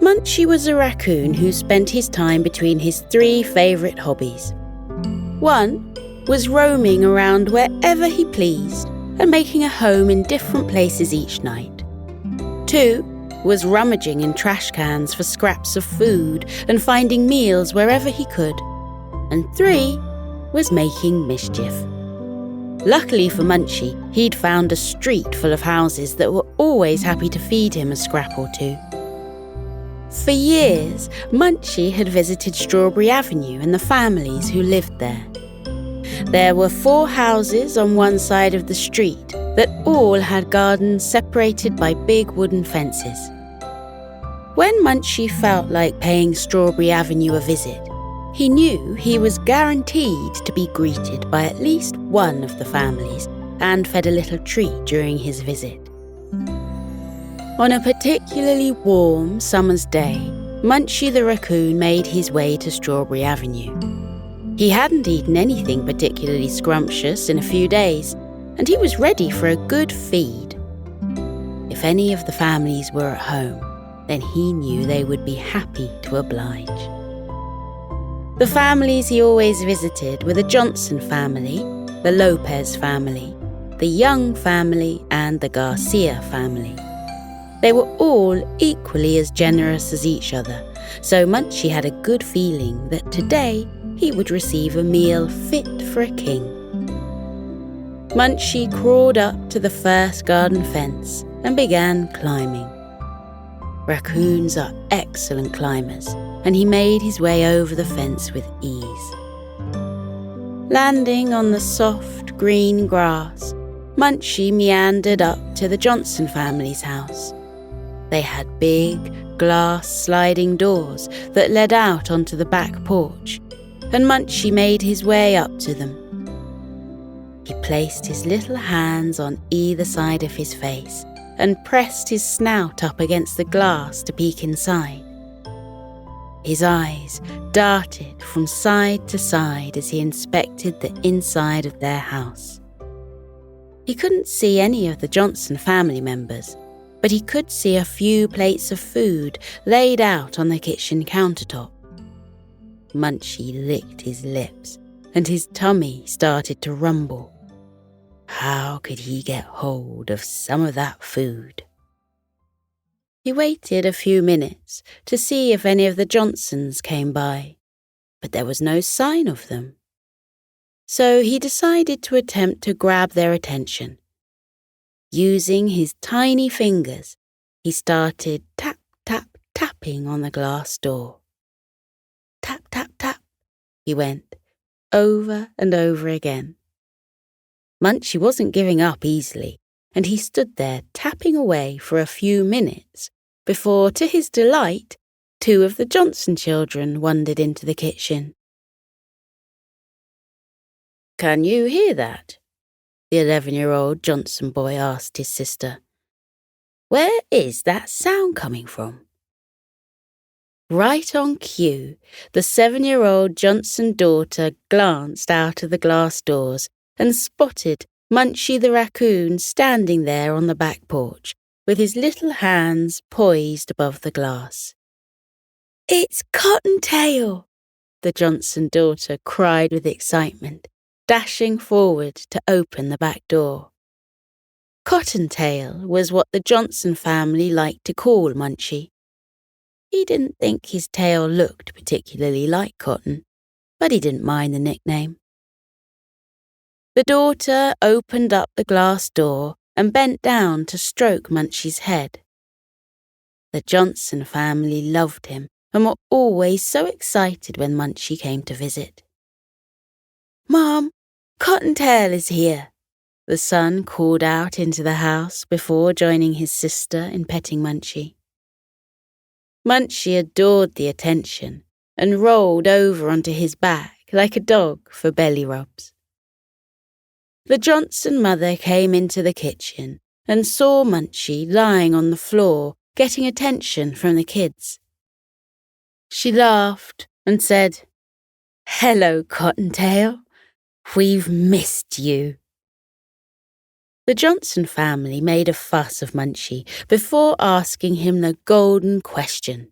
Munchy was a raccoon who spent his time between his three favourite hobbies. One was roaming around wherever he pleased and making a home in different places each night. 2 was rummaging in trash cans for scraps of food and finding meals wherever he could. And 3 was making mischief. Luckily for Munchy, he'd found a street full of houses that were always happy to feed him a scrap or two. For years, Munchy had visited Strawberry Avenue and the families who lived there. There were 4 houses on one side of the street that all had gardens separated by big wooden fences. When Munchy felt like paying Strawberry Avenue a visit, he knew he was guaranteed to be greeted by at least one of the families and fed a little treat during his visit. On a particularly warm summer's day, Munchy the Racoon made his way to Strawberry Avenue. He hadn't eaten anything particularly scrumptious in a few days, and he was ready for a good feed. If any of the families were at home, then he knew they would be happy to oblige. The families he always visited were the Johnson family, the Lopez family, the Young family, and the Garcia family. They were all equally as generous as each other, so Munchy had a good feeling that today he would receive a meal fit for a king. Munchy crawled up to the first garden fence and began climbing. Raccoons are excellent climbers, and he made his way over the fence with ease. Landing on the soft green grass, Munchy meandered up to the Johnson family's house. They had big, glass sliding doors that led out onto the back porch, and Munchy made his way up to them. He placed his little hands on either side of his face and pressed his snout up against the glass to peek inside. His eyes darted from side to side as he inspected the inside of their house. He couldn't see any of the Johnson family members, but he could see a few plates of food laid out on the kitchen countertop. Munchy licked his lips, and his tummy started to rumble. How could he get hold of some of that food? He waited a few minutes to see if any of the Johnsons came by, but there was no sign of them. So he decided to attempt to grab their attention. Using his tiny fingers, he started tap, tap, tapping on the glass door. Tap, tap, tap, he went, over and over again. Munchy wasn't giving up easily, and he stood there tapping away for a few minutes before, to his delight, 2 of the Johnson children wandered into the kitchen. "Can you hear that?" the 11-year-old Johnson boy asked his sister. "Where is that sound coming from?" Right on cue, the 7-year-old Johnson daughter glanced out of the glass doors and spotted Munchy the Racoon standing there on the back porch, with his little hands poised above the glass. "It's Cottontail!" the Johnson daughter cried with excitement, dashing forward to open the back door. Cottontail was what the Johnson family liked to call Munchy. He didn't think his tail looked particularly like cotton, but he didn't mind the nickname. The daughter opened up the glass door and bent down to stroke Munchy's head. The Johnson family loved him and were always so excited when Munchy came to visit. "Mom, Cottontail is here," the son called out into the house before joining his sister in petting Munchy. Munchy adored the attention and rolled over onto his back like a dog for belly rubs. The Johnson mother came into the kitchen and saw Munchy lying on the floor, getting attention from the kids. She laughed and said, "Hello, Cottontail. We've missed you." The Johnson family made a fuss of Munchy before asking him the golden question,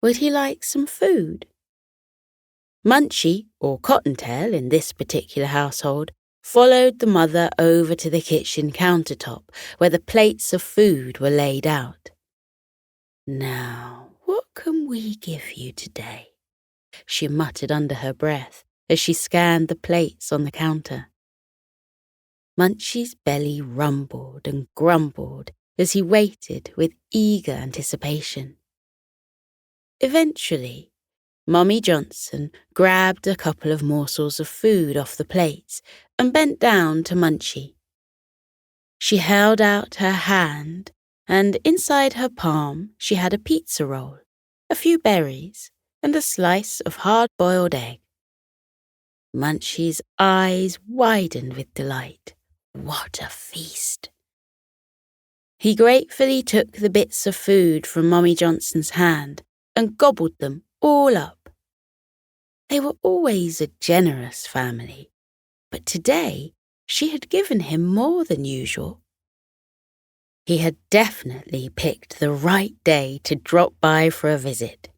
Would he like some food? Munchy, or Cottontail in this particular household, followed the mother over to the kitchen countertop where the plates of food were laid out. "Now, what can we give you today?" she muttered under her breath as she scanned the plates on the counter. Munchy's belly rumbled and grumbled as he waited with eager anticipation. Eventually, Mummy Johnson grabbed a couple of morsels of food off the plates and bent down to Munchy. She held out her hand, and inside her palm she had a pizza roll, a few berries, and a slice of hard-boiled egg. Munchy's eyes widened with delight. What a feast! He gratefully took the bits of food from Mummy Johnson's hand and gobbled them all up. They were always a generous family, but today she had given him more than usual. He had definitely picked the right day to drop by for a visit.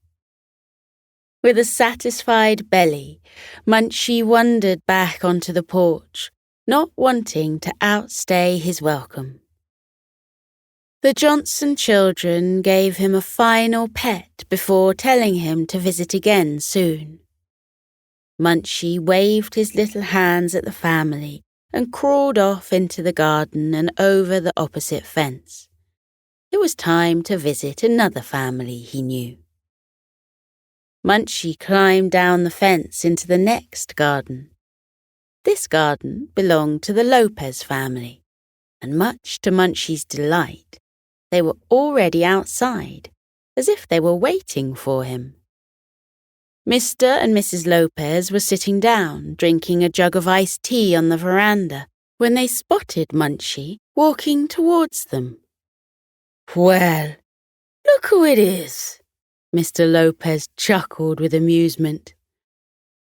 With a satisfied belly, Munchy wandered back onto the porch, not wanting to outstay his welcome. The Johnson children gave him a final pet before telling him to visit again soon. Munchy waved his little hands at the family and crawled off into the garden and over the opposite fence. It was time to visit another family he knew. Munchy climbed down the fence into the next garden. This garden belonged to the Lopez family, and much to Munchy's delight, they were already outside, as if they were waiting for him. Mr. and Mrs. Lopez were sitting down, drinking a jug of iced tea on the veranda, when they spotted Munchy walking towards them. "Well, look who it is!" Mr. Lopez chuckled with amusement.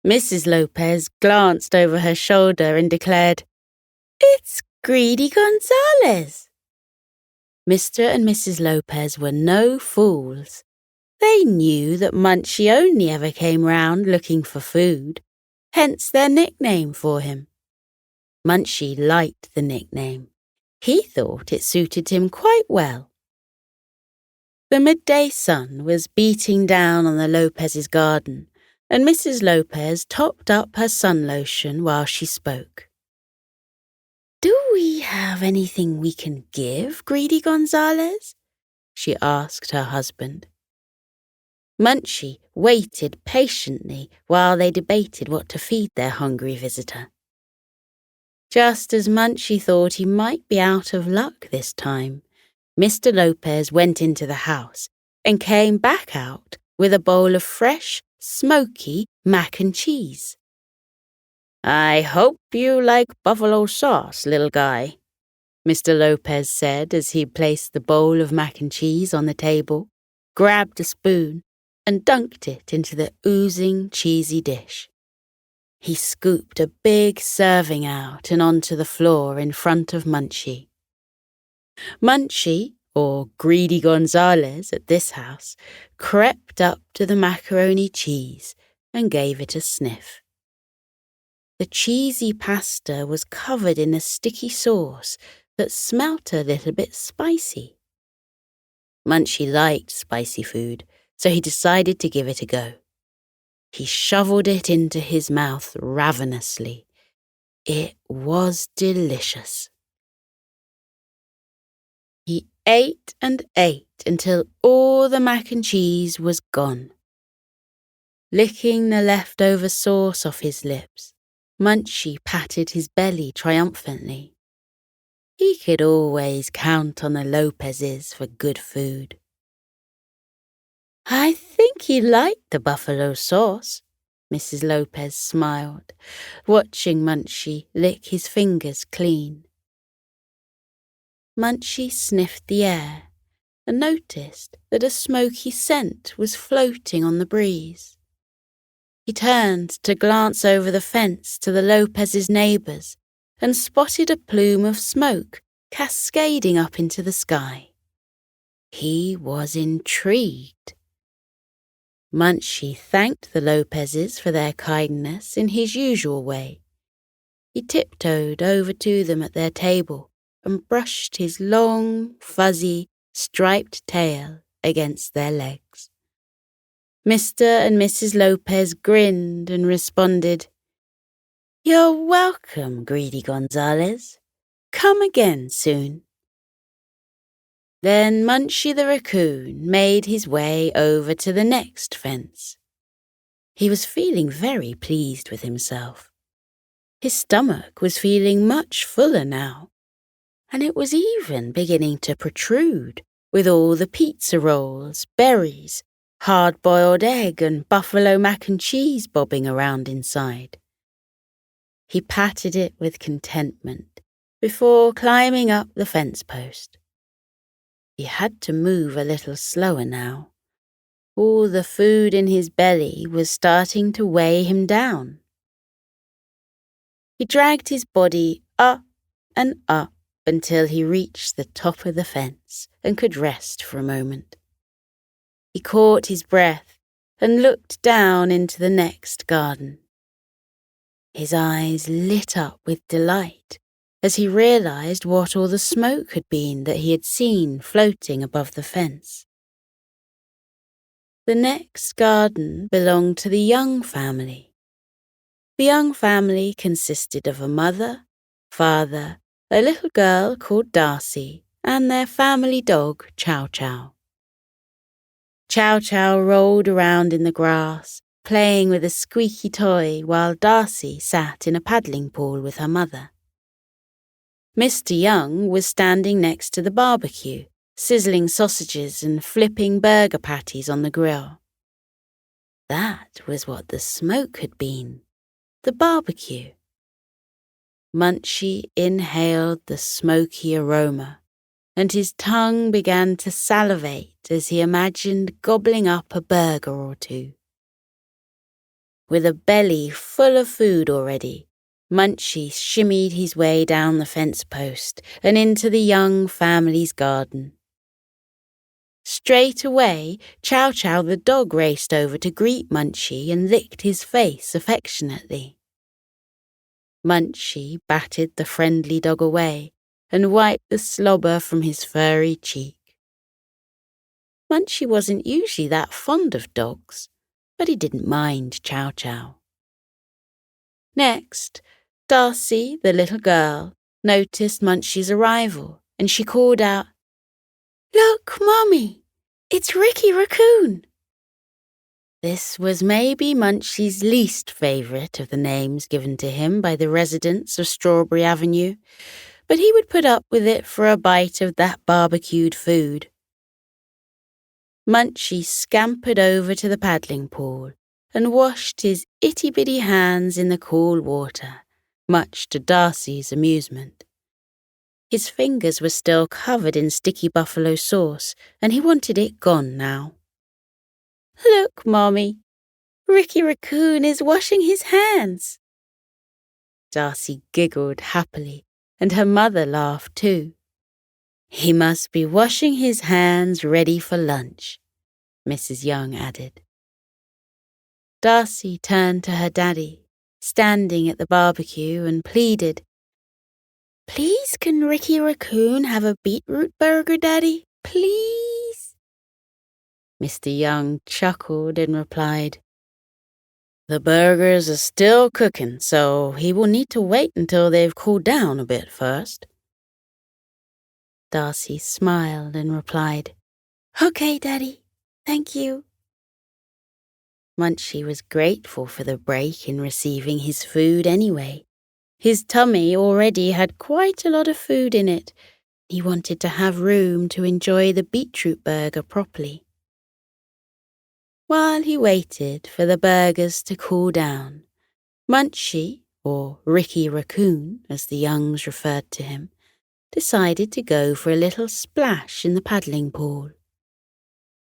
Mrs. Lopez glanced over her shoulder and declared, "It's Greedy Gonzales." Mr. and Mrs. Lopez were no fools. They knew that Munchy only ever came round looking for food, hence their nickname for him. Munchy liked the nickname. He thought it suited him quite well. The midday sun was beating down on the Lopez's garden, and Mrs. Lopez topped up her sun lotion while she spoke. "Do we have anything we can give Greedy Gonzales?" she asked her husband. Munchy waited patiently while they debated what to feed their hungry visitor. Just as Munchy thought he might be out of luck this time, Mr. Lopez went into the house and came back out with a bowl of fresh, smoky mac and cheese. "I hope you like buffalo sauce, little guy," Mr. Lopez said as he placed the bowl of mac and cheese on the table, grabbed a spoon, and dunked it into the oozing, cheesy dish. He scooped a big serving out and onto the floor in front of Munchy. Munchy, or Greedy Gonzales at this house, crept up to the macaroni cheese and gave it a sniff. The cheesy pasta was covered in a sticky sauce that smelt a little bit spicy. Munchy liked spicy food, so he decided to give it a go. He shoveled it into his mouth ravenously. It was delicious. He ate and ate until all the mac and cheese was gone. Licking the leftover sauce off his lips, Munchy patted his belly triumphantly. He could always count on the Lopezes for good food. "I think he liked the buffalo sauce," Mrs. Lopez smiled, watching Munchy lick his fingers clean. Munchy sniffed the air and noticed that a smoky scent was floating on the breeze. He turned to glance over the fence to the Lopez's neighbours and spotted a plume of smoke cascading up into the sky. He was intrigued. Munchy thanked the Lopezes for their kindness in his usual way. He tiptoed over to them at their table and brushed his long, fuzzy, striped tail against their legs. Mr. and Mrs. Lopez grinned and responded, "You're welcome, Greedy Gonzales. Come again soon." Then Munchy the Racoon made his way over to the next fence. He was feeling very pleased with himself. His stomach was feeling much fuller now, and it was even beginning to protrude with all the pizza rolls, berries, hard-boiled egg and buffalo mac and cheese bobbing around inside. He patted it with contentment before climbing up the fence post. He had to move a little slower now. All the food in his belly was starting to weigh him down. He dragged his body up and up until he reached the top of the fence and could rest for a moment. He caught his breath and looked down into the next garden. His eyes lit up with delight as he realized what all the smoke had been that he had seen floating above the fence. The next garden belonged to the Young family. The Young family consisted of a mother, father, a little girl called Darcy, and their family dog, Chow Chow. Chow Chow rolled around in the grass, playing with a squeaky toy while Darcy sat in a paddling pool with her mother. Mr. Young was standing next to the barbecue, sizzling sausages and flipping burger patties on the grill. That was what the smoke had been, the barbecue. Munchy inhaled the smoky aroma, and his tongue began to salivate as he imagined gobbling up a burger or two. With a belly full of food already, Munchy shimmied his way down the fence post and into the Young family's garden. Straight away, Chow Chow the dog raced over to greet Munchy and licked his face affectionately. Munchy batted the friendly dog away and wiped the slobber from his furry cheek. Munchy wasn't usually that fond of dogs, but he didn't mind Chow Chow. Next, Darcy, the little girl, noticed Munchy's arrival, and she called out, "Look, Mommy, it's Ricky Racoon." This was maybe Munchy's least favourite of the names given to him by the residents of Strawberry Avenue, but he would put up with it for a bite of that barbecued food. Munchy scampered over to the paddling pool and washed his itty-bitty hands in the cool water, much to Darcy's amusement. His fingers were still covered in sticky buffalo sauce, and he wanted it gone now. "Look, Mommy, Ricky Racoon is washing his hands." Darcy giggled happily, and her mother laughed too. "He must be washing his hands ready for lunch," Mrs. Young added. Darcy turned to her daddy, standing at the barbecue, and pleaded, "Please, can Ricky Racoon have a beetroot burger, Daddy? Please?" Mr. Young chuckled and replied, "The burgers are still cooking, so he will need to wait until they've cooled down a bit first." Darcy smiled and replied, "Okay, Daddy, thank you." Munchy was grateful for the break in receiving his food anyway. His tummy already had quite a lot of food in it. He wanted to have room to enjoy the beetroot burger properly. While he waited for the burgers to cool down, Munchy, or Ricky Racoon, as the Youngs referred to him, decided to go for a little splash in the paddling pool.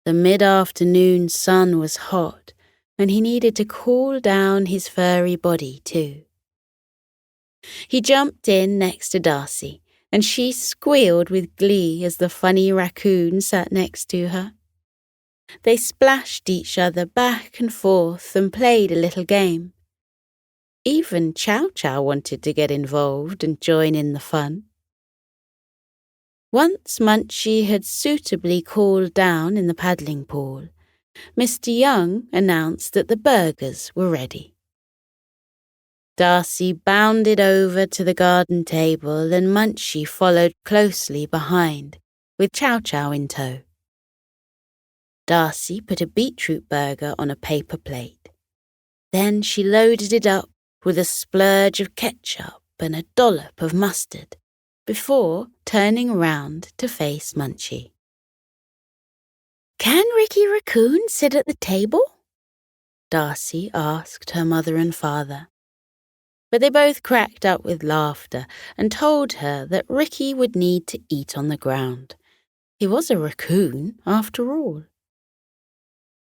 The mid-afternoon sun was hot, and he needed to cool down his furry body too. He jumped in next to Darcy, and she squealed with glee as the funny raccoon sat next to her. They splashed each other back and forth and played a little game. Even Chow Chow wanted to get involved and join in the fun. Once Munchy had suitably cooled down in the paddling pool, Mr. Young announced that the burgers were ready. Darcy bounded over to the garden table and Munchy followed closely behind, with Chow Chow in tow. Darcy put a beetroot burger on a paper plate. Then she loaded it up with a splurge of ketchup and a dollop of mustard, before turning round to face Munchy. "Can Ricky Raccoon sit at the table?" Darcy asked her mother and father. But they both cracked up with laughter and told her that Ricky would need to eat on the ground. He was a raccoon, after all.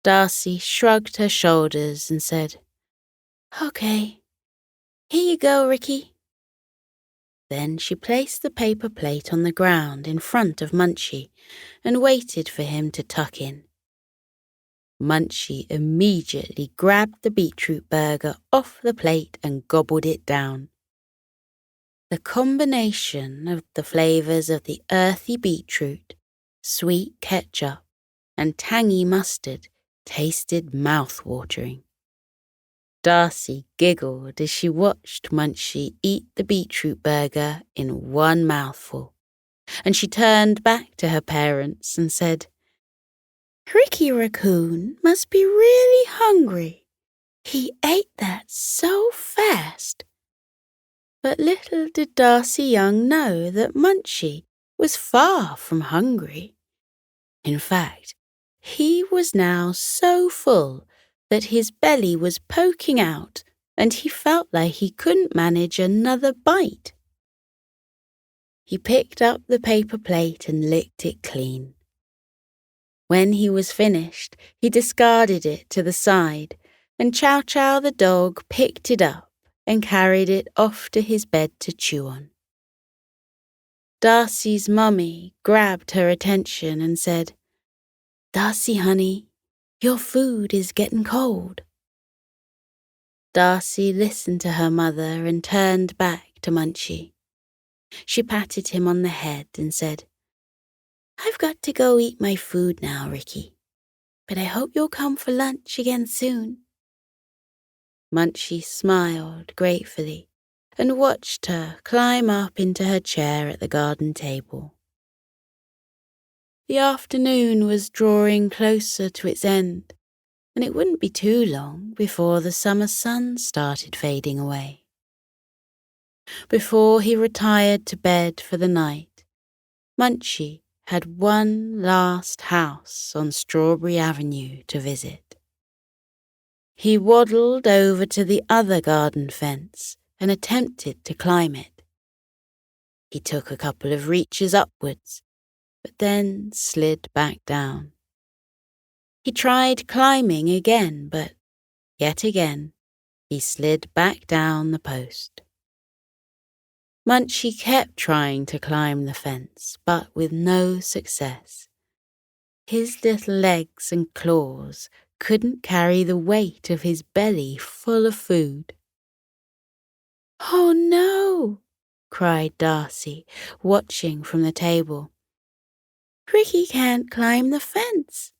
Darcy shrugged her shoulders and said, "Okay, here you go, Ricky." Then she placed the paper plate on the ground in front of Munchy and waited for him to tuck in. Munchy immediately grabbed the beetroot burger off the plate and gobbled it down. The combination of the flavors of the earthy beetroot, sweet ketchup, and tangy mustard tasted mouth-watering. Darcy giggled as she watched Munchy eat the beetroot burger in one mouthful, and she turned back to her parents and said, "Ricky Raccoon must be really hungry. He ate that so fast." But little did Darcy Young know that Munchy was far from hungry. In fact, he was now so full that his belly was poking out and he felt like he couldn't manage another bite. He picked up the paper plate and licked it clean. When he was finished, he discarded it to the side, and Chow Chow the dog picked it up and carried it off to his bed to chew on. Darcy's mummy grabbed her attention and said, "Darcy, honey, your food is getting cold." Darcy listened to her mother and turned back to Munchy. She patted him on the head and said, "I've got to go eat my food now, Ricky, but I hope you'll come for lunch again soon." Munchy smiled gratefully and watched her climb up into her chair at the garden table. The afternoon was drawing closer to its end, and it wouldn't be too long before the summer sun started fading away. Before he retired to bed for the night, Munchy had one last house on Strawberry Avenue to visit. He waddled over to the other garden fence and attempted to climb it. He took a couple of reaches upwards, but then slid back down. He tried climbing again, but yet again he slid back down the post. Munchy kept trying to climb the fence, but with no success. His little legs and claws couldn't carry the weight of his belly full of food. "Oh no!" cried Darcy, watching from the table. "Ricky can't climb the fence."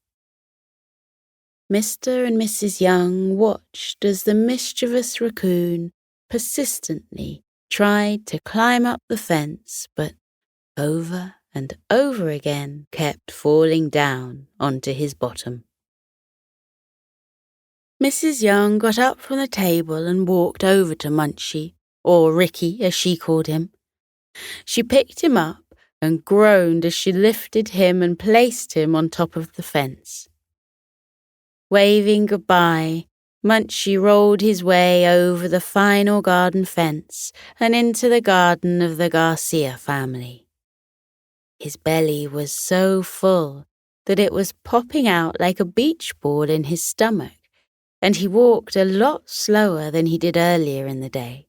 Mr. and Mrs. Young watched as the mischievous raccoon persistently tried to climb up the fence, but over and over again kept falling down onto his bottom. Mrs. Young got up from the table and walked over to Munchy, or Ricky as she called him. She picked him up and groaned as she lifted him and placed him on top of the fence. Waving goodbye, Munchy rolled his way over the final garden fence and into the garden of the Garcia family. His belly was so full that it was popping out like a beach ball in his stomach, and he walked a lot slower than he did earlier in the day.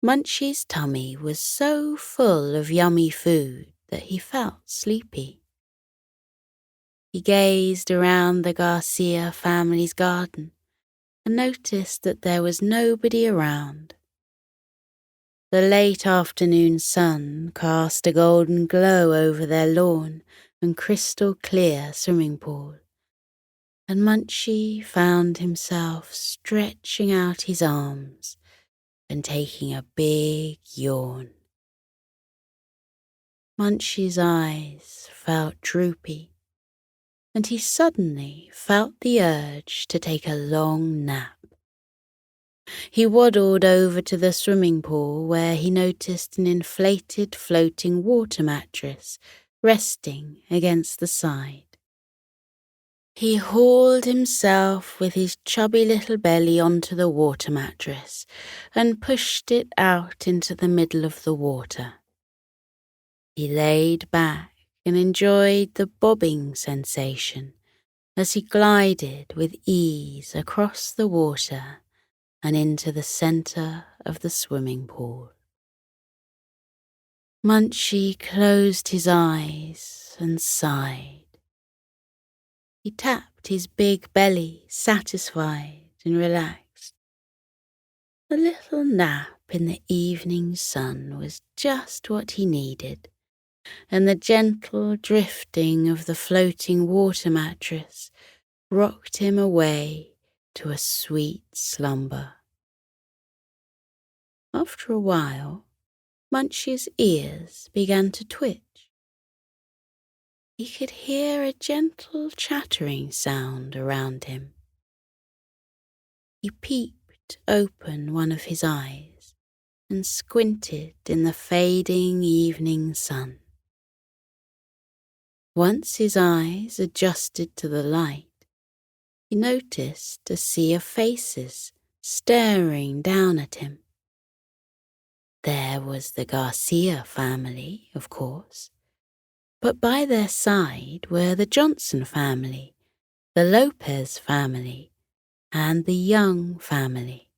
Munchy's tummy was so full of yummy food that he felt sleepy. He gazed around the Garcia family's garden and noticed that there was nobody around. The late afternoon sun cast a golden glow over their lawn and crystal clear swimming pool, and Munchy found himself stretching out his arms and taking a big yawn. Munchy's eyes felt droopy, and he suddenly felt the urge to take a long nap. He waddled over to the swimming pool where he noticed an inflated floating water mattress resting against the side. He hauled himself with his chubby little belly onto the water mattress and pushed it out into the middle of the water. He laid back and enjoyed the bobbing sensation as he glided with ease across the water and into the center of the swimming pool. Munchy closed his eyes and sighed. He tapped his big belly, satisfied and relaxed. A little nap in the evening sun was just what he needed, and the gentle drifting of the floating water mattress rocked him away to a sweet slumber. After a while, Munchy's ears began to twitch. He could hear a gentle chattering sound around him. He peeped open one of his eyes and squinted in the fading evening sun. Once his eyes adjusted to the light, he noticed a sea of faces staring down at him. There was the Garcia family, of course, but by their side were the Johnson family, the Lopez family, and the Young family.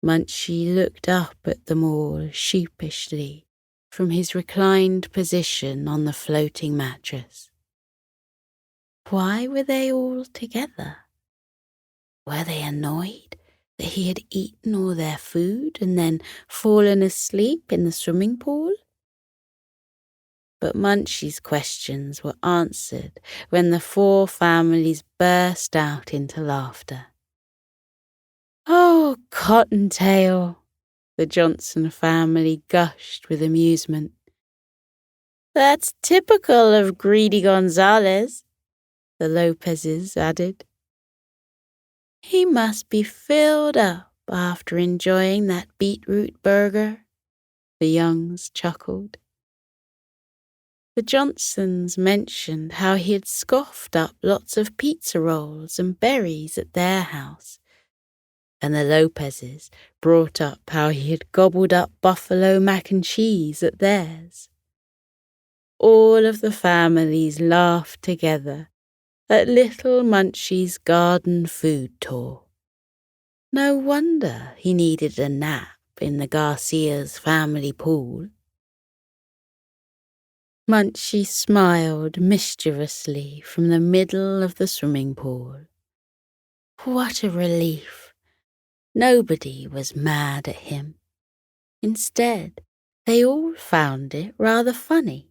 Munchy looked up at them all sheepishly from his reclined position on the floating mattress. Why were they all together? Were they annoyed that he had eaten all their food and then fallen asleep in the swimming pool? But Munchy's questions were answered when the four families burst out into laughter. "Oh, Cottontail!" the Johnson family gushed with amusement. "That's typical of greedy Gonzales," the Lopezes added. "He must be filled up after enjoying that beetroot burger," the Youngs chuckled. The Johnsons mentioned how he had scoffed up lots of pizza rolls and berries at their house, and the Lopezes brought up how he had gobbled up buffalo mac and cheese at theirs. All of the families laughed together at little Munchy's garden food tour. No wonder he needed a nap in the Garcia's family pool. Munchy smiled mischievously from the middle of the swimming pool. What a relief! Nobody was mad at him. Instead, they all found it rather funny.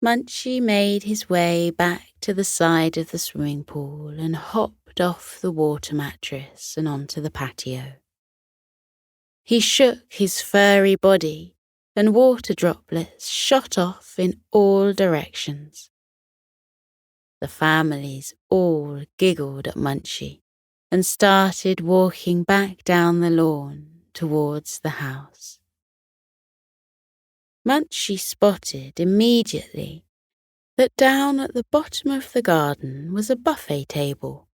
Munchy made his way back to the side of the swimming pool and hopped off the water mattress and onto the patio. He shook his furry body and water droplets shot off in all directions. The families all giggled at Munchy and started walking back down the lawn towards the house. Munchy spotted immediately that down at the bottom of the garden was a buffet table,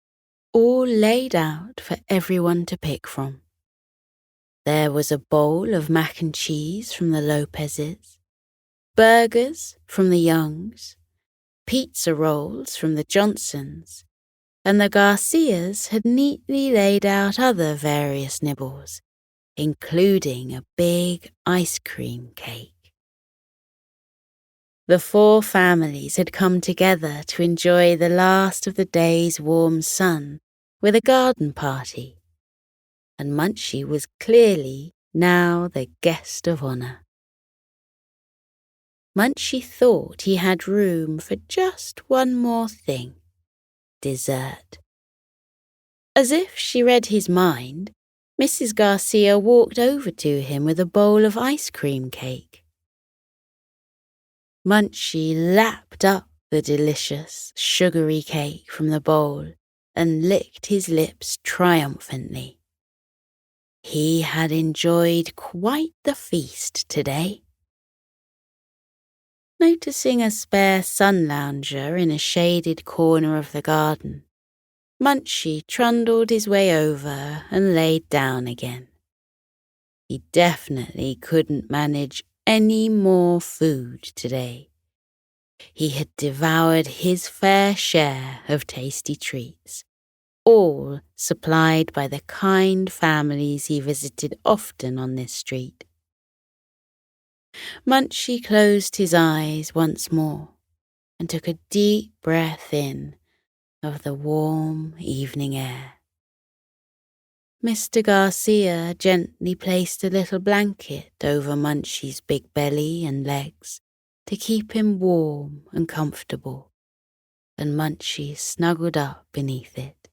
all laid out for everyone to pick from. There was a bowl of mac and cheese from the Lopezes, burgers from the Youngs, pizza rolls from the Johnsons, and the Garcias had neatly laid out other various nibbles, including a big ice cream cake. The 4 families had come together to enjoy the last of the day's warm sun with a garden party, and Munchy was clearly now the guest of honour. Munchy thought he had room for just one more thing: dessert. As if she read his mind, Mrs. Garcia walked over to him with a bowl of ice cream cake. Munchy lapped up the delicious, sugary cake from the bowl and licked his lips triumphantly. He had enjoyed quite the feast today. Noticing a spare sun lounger in a shaded corner of the garden, Munchy trundled his way over and laid down again. He definitely couldn't manage any more food today. He had devoured his fair share of tasty treats, all supplied by the kind families he visited often on this street. Munchy closed his eyes once more and took a deep breath in of the warm evening air. Mr. Garcia gently placed a little blanket over Munchy's big belly and legs to keep him warm and comfortable, and Munchy snuggled up beneath it.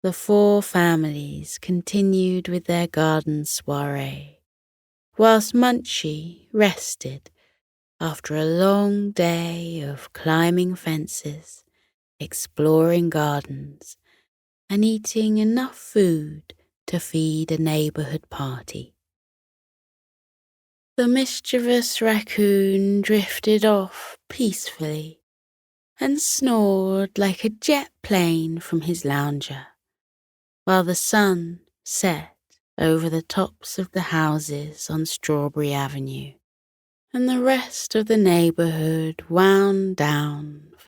The 4 families continued with their garden soiree, whilst Munchy rested after a long day of climbing fences, exploring gardens, and eating enough food to feed a neighbourhood party. The mischievous raccoon drifted off peacefully and snored like a jet plane from his lounger, while the sun set over the tops of the houses on Strawberry Avenue, and the rest of the neighbourhood wound down